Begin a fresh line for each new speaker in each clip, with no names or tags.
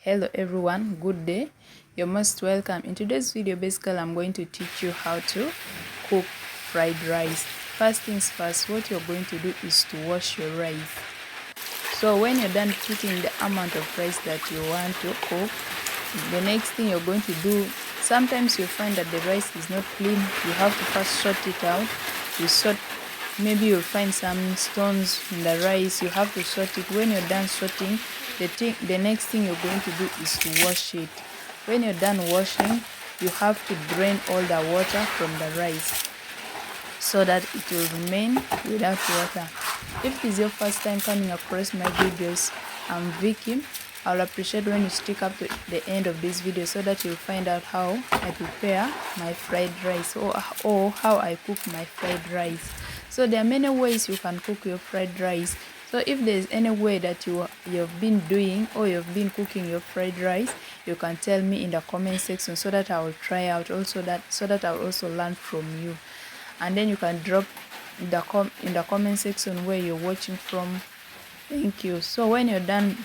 Hello everyone, good day. You're most welcome. In today's video, basically I'm going to teach you how to cook fried rice. First things first, what you're going to do is to wash your rice. So when you're done putting the amount of rice that you want to cook, the next thing you're going to do, sometimes you find that the rice is not clean. You have to first sort it out. Maybe you'll find some stones in the rice. You have to sort it. When you're done sorting, the next thing you're going to do is to wash it. When you're done washing, you have to drain all the water from the rice so that it will remain without water. If it is your first time coming across my videos, I'm Vicky. I'll appreciate when you stick up to the end of this video so that you'll find out how I prepare my fried rice or how I cook my fried rice. So there are many ways you can cook your fried rice. So if there's any way that you've been doing or you've been cooking your fried rice, you can tell me in the comment section so that I will try out so that I will also learn from you. And then you can drop in the comment section where you're watching from. Thank you. So when you're done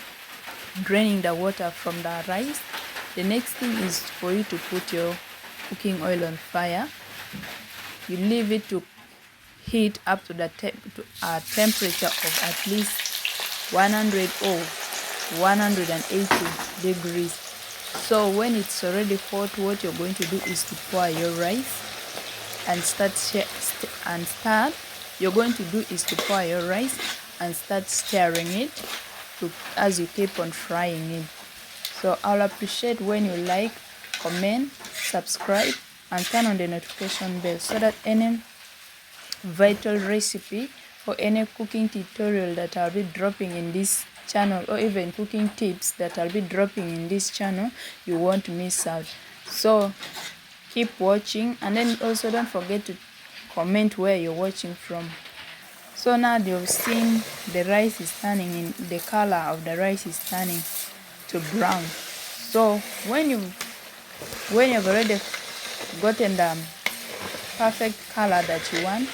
draining the water from the rice, the next thing is for you to put your cooking oil on fire. You leave it to heat up to a temperature of at least 100 or 180 degrees. So when it's already hot, what you're going to do is to pour your rice and start stirring it as you keep on frying it. So I'll appreciate when you like, comment, subscribe, and turn on the notification bell so that any vital recipe or any cooking tutorial that I'll be dropping in this channel, or even cooking tips that I'll be dropping in this channel, you won't miss out. So keep watching, and then also don't forget to comment where you're watching from. So now you've seen the rice is turning the color of the rice is turning to brown. So when you've already gotten the perfect color that you want,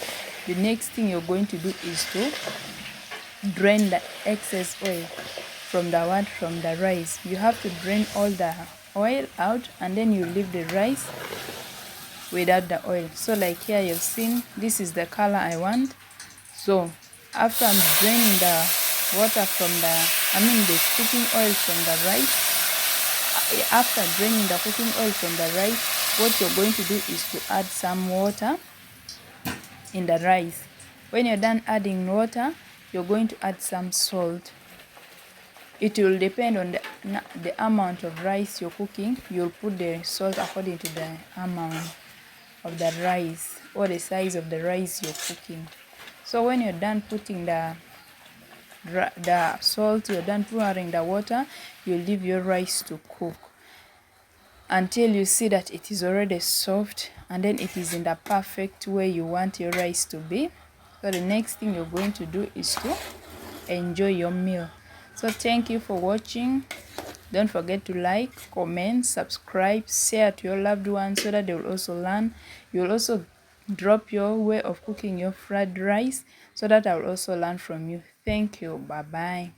the next thing you're going to do is to drain the excess oil from the rice. You have to drain all the oil out, and then you leave the rice without the oil. So like here you've seen, this is the color I want. So after I'm draining the water from the cooking oil from the rice, after draining the cooking oil from the rice, what you're going to do is to add some water in the rice. When you're done adding water, you're going to add some salt. It will depend on the amount of rice you're cooking. You'll put the salt according to the amount of the rice or the size of the rice you're cooking. So when you're done putting the salt, you're done pouring the water, you leave your rice to cook until you see that it is already soft and then it is in the perfect way you want your rice to be. So the next thing you're going to do is to enjoy your meal. So thank you for watching. Don't forget to like, comment, subscribe, share to your loved ones so that they will also learn. You'll also drop your way of cooking your fried rice so that I will also learn from you. Thank you. Bye bye.